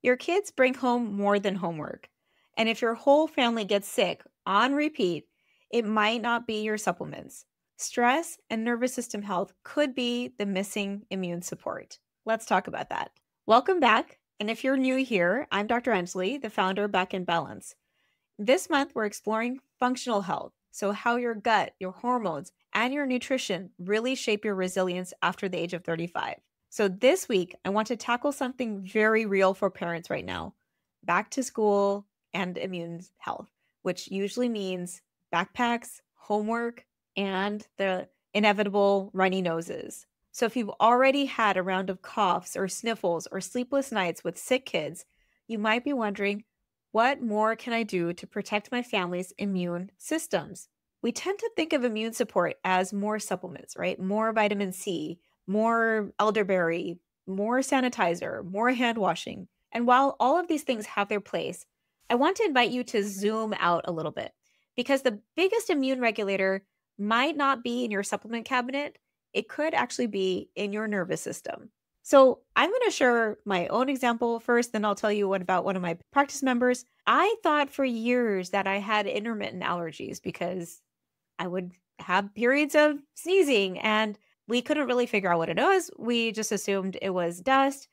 Your kids bring home more than homework. And if your whole family gets sick on repeat, it might not be your supplements. Stress and nervous system health could be the missing immune support. Let's talk about that. Welcome back. And if you're new here, I'm Dr. Anjali, the founder of Back in Balance. This month, we're exploring functional health. So, how your gut, your hormones, and your nutrition really shape your resilience after the age of 35. So, this week, I want to tackle something very real for parents right now: back to school and immune health, which usually means backpacks, homework, and the inevitable runny noses. So, if you've already had a round of coughs or sniffles or sleepless nights with sick kids, you might be wondering, what more can I do to protect my family's immune systems? We tend to think of immune support as more supplements, right? More vitamin C, more elderberry, more sanitizer, more hand washing. And while all of these things have their place, I want to invite you to zoom out a little bit, because the biggest immune regulator might not be in your supplement cabinet. It could actually be in your nervous system. So I'm going to share my own example first, then I'll tell you about one of my practice members. I thought for years that I had intermittent allergies because I would have periods of sneezing and we couldn't really figure out what it was. We just assumed it was dust.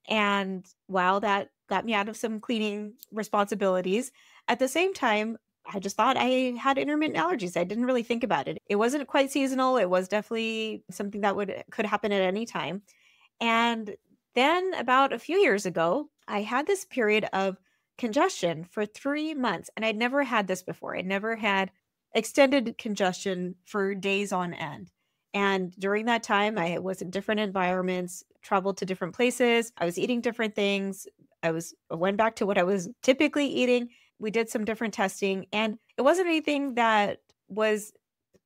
And while that got me out of some cleaning responsibilities, at the same time, I just thought I had intermittent allergies. I didn't really think about it. It wasn't quite seasonal. It was definitely something that could happen at any time. And then about a few years ago, I had this period of congestion for 3 months, and I'd never had this before. I'd never had extended congestion for days on end. And during that time, I was in different environments, traveled to different places. I was eating different things. I went back to what I was typically eating. We did some different testing, and it wasn't anything that was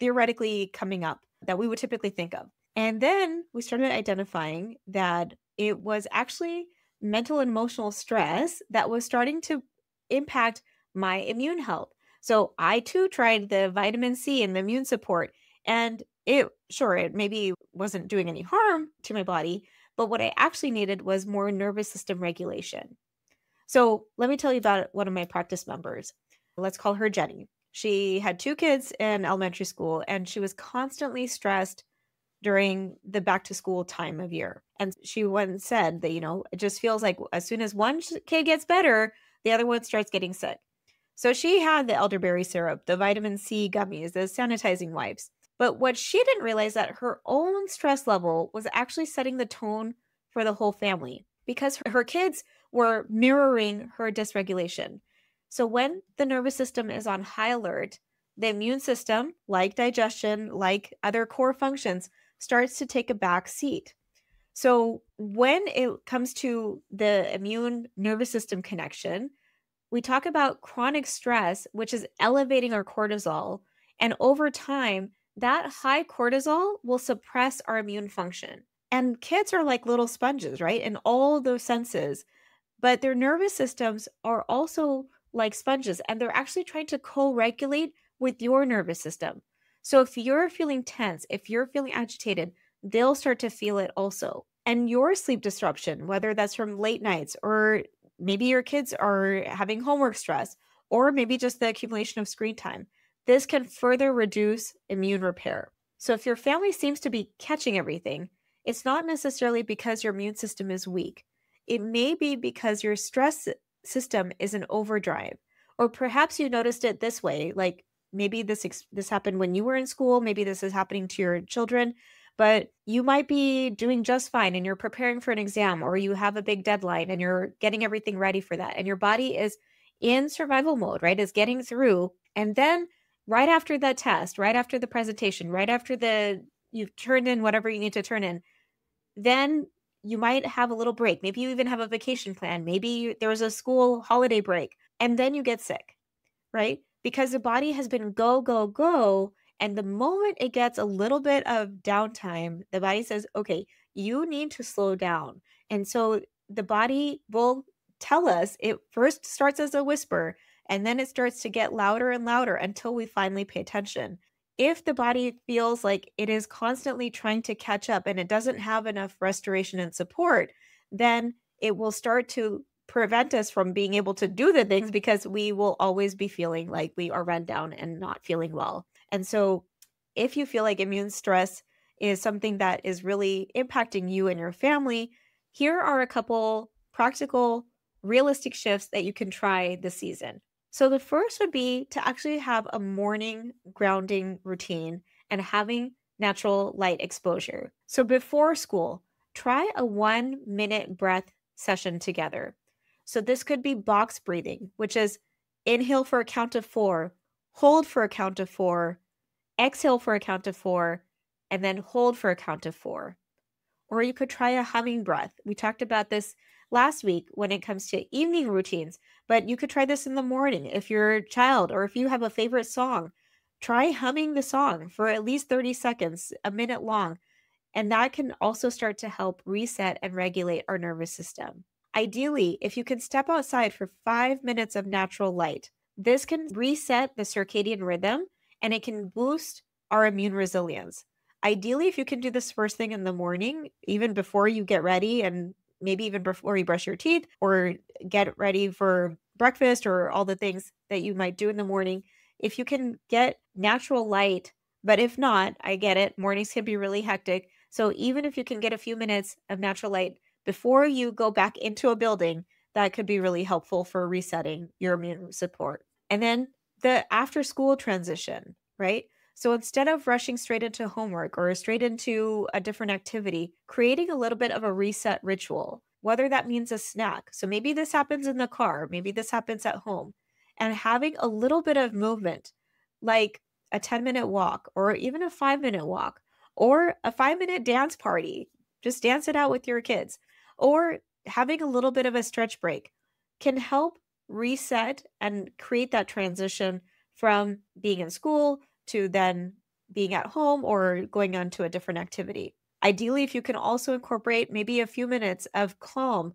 theoretically coming up that we would typically think of. And then we started identifying that it was actually mental and emotional stress that was starting to impact my immune health. So I too tried the vitamin C and the immune support, and it maybe wasn't doing any harm to my body, but what I actually needed was more nervous system regulation. So let me tell you about one of my practice members. Let's call her Jenny. She had 2 kids in elementary school, and she was constantly stressed during the back to school time of year. And she once said that, it just feels like as soon as one kid gets better, the other one starts getting sick. So she had the elderberry syrup, the vitamin C gummies, the sanitizing wipes. But what she didn't realize that her own stress level was actually setting the tone for the whole family, because her kids were mirroring her dysregulation. So when the nervous system is on high alert, the immune system, like digestion, like other core functions, starts to take a back seat. So when it comes to the immune nervous system connection, we talk about chronic stress, which is elevating our cortisol. And over time, that high cortisol will suppress our immune function. And kids are like little sponges, right? In all those senses. But their nervous systems are also like sponges, and they're actually trying to co-regulate with your nervous system. So if you're feeling tense, if you're feeling agitated, they'll start to feel it also. And your sleep disruption, whether that's from late nights, or maybe your kids are having homework stress, or maybe just the accumulation of screen time, this can further reduce immune repair. So if your family seems to be catching everything, it's not necessarily because your immune system is weak. It may be because your stress system is in overdrive. Or perhaps you noticed it this way, like maybe this happened when you were in school, maybe this is happening to your children, but you might be doing just fine and you're preparing for an exam, or you have a big deadline and you're getting everything ready for that. And your body is in survival mode, right? Is getting through. And then right after that test, right after the presentation, right after you've turned in whatever you need to turn in, then you might have a little break. Maybe you even have a vacation plan. Maybe there was a school holiday break, and then you get sick, right? Because the body has been go, go, go. And the moment it gets a little bit of downtime, the body says, okay, you need to slow down. And so the body will tell us. It first starts as a whisper, and then it starts to get louder and louder until we finally pay attention. If the body feels like it is constantly trying to catch up and it doesn't have enough restoration and support, then it will start to prevent us from being able to do the things because we will always be feeling like we are run down and not feeling well. And so if you feel like immune stress is something that is really impacting you and your family, here are a couple practical, realistic shifts that you can try this season. So the first would be to actually have a morning grounding routine and having natural light exposure. So before school, try a 1-minute breath session together. So this could be box breathing, which is inhale for a count of 4, hold for a count of 4, exhale for a count of 4, and then hold for a count of 4. Or you could try a humming breath. We talked about this last week when it comes to evening routines, but you could try this in the morning if you're a child or if you have a favorite song. Try humming the song for at least 30 seconds, a minute long, and that can also start to help reset and regulate our nervous system. Ideally, if you can step outside for 5 minutes of natural light, this can reset the circadian rhythm and it can boost our immune resilience. Ideally, if you can do this first thing in the morning, even before you get ready and maybe even before you brush your teeth or get ready for breakfast or all the things that you might do in the morning, if you can get natural light, but if not, I get it, mornings can be really hectic. So even if you can get a few minutes of natural light before you go back into a building, that could be really helpful for resetting your immune support. And then the after school transition, right? So instead of rushing straight into homework or straight into a different activity, creating a little bit of a reset ritual, whether that means a snack. So maybe this happens in the car, maybe this happens at home, and having a little bit of movement, like a 10-minute walk or even a 5-minute walk or a 5-minute dance party. Just dance it out with your kids, or having a little bit of a stretch break can help reset and create that transition from being in school to then being at home or going on to a different activity. Ideally, if you can also incorporate maybe a few minutes of calm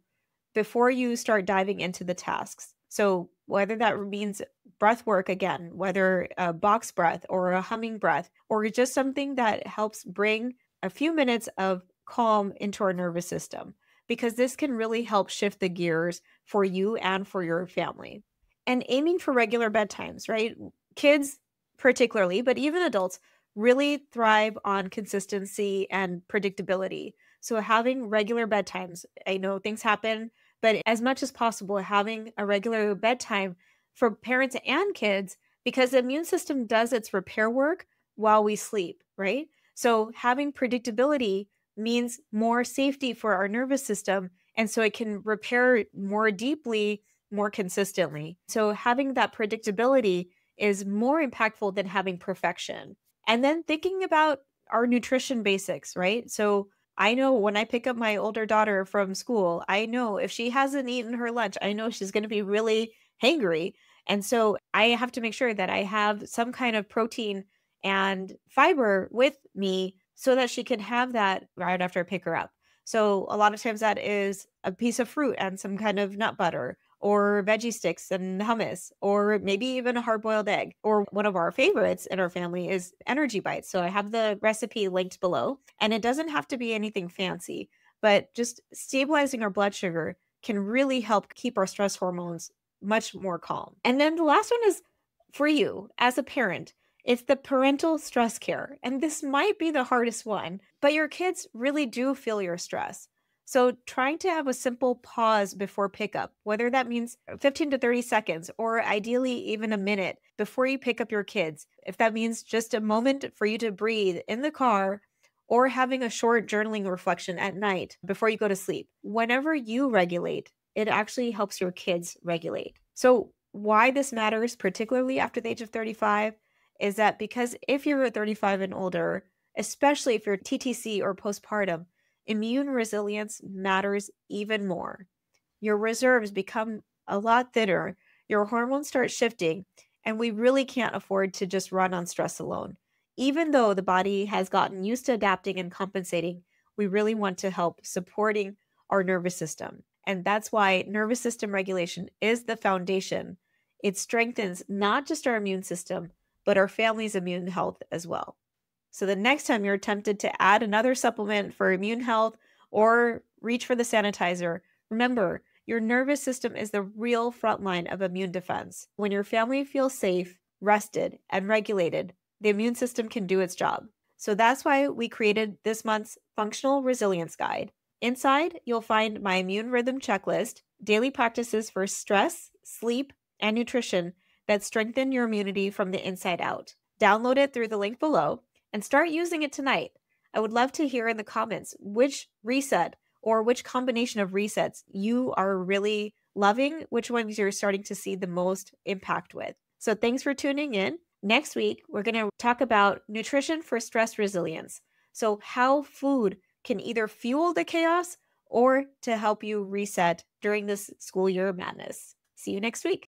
before you start diving into the tasks. So whether that means breath work again, whether a box breath or a humming breath, or just something that helps bring a few minutes of calm into our nervous system, because this can really help shift the gears for you and for your family. And aiming for regular bedtimes, right? Kids particularly, but even adults really thrive on consistency and predictability. So having regular bedtimes, I know things happen, but as much as possible, having a regular bedtime for parents and kids, because the immune system does its repair work while we sleep, right? So having predictability means more safety for our nervous system. And so it can repair more deeply, more consistently. So having that predictability is more impactful than having perfection. And then thinking about our nutrition basics, right? So I know when I pick up my older daughter from school, I know if she hasn't eaten her lunch, I know she's going to be really hangry. And so I have to make sure that I have some kind of protein and fiber with me so that she can have that right after I pick her up. So a lot of times that is a piece of fruit and some kind of nut butter or veggie sticks and hummus, or maybe even a hard boiled egg. Or one of our favorites in our family is energy bites. So I have the recipe linked below, and it doesn't have to be anything fancy, but just stabilizing our blood sugar can really help keep our stress hormones much more calm. And then the last one is for you as a parent. It's the parental stress care. And this might be the hardest one, but your kids really do feel your stress. So trying to have a simple pause before pickup, whether that means 15 to 30 seconds, or ideally even a minute before you pick up your kids. If that means just a moment for you to breathe in the car, or having a short journaling reflection at night before you go to sleep. Whenever you regulate, it actually helps your kids regulate. So why this matters, particularly after the age of 35, is that because if you're 35 and older, especially if you're TTC or postpartum, immune resilience matters even more. Your reserves become a lot thinner, your hormones start shifting, and we really can't afford to just run on stress alone. Even though the body has gotten used to adapting and compensating, we really want to help supporting our nervous system. And that's why nervous system regulation is the foundation. It strengthens not just our immune system, but our family's immune health as well. So the next time you're tempted to add another supplement for immune health or reach for the sanitizer, remember, Your nervous system is the real front line of immune defense. When your family feels safe, rested, and regulated, the immune system can do its job. So that's why we created this month's Functional Resilience Guide. Inside, you'll find my immune rhythm checklist, daily practices for stress, sleep, and nutrition that strengthen your immunity from the inside out. Download it through the link below and start using it tonight. I would love to hear in the comments which reset or which combination of resets you are really loving, which ones you're starting to see the most impact with. So thanks for tuning in. Next week, we're going to talk about nutrition for stress resilience. So how food can either fuel the chaos or to help you reset during this school year madness. See you next week.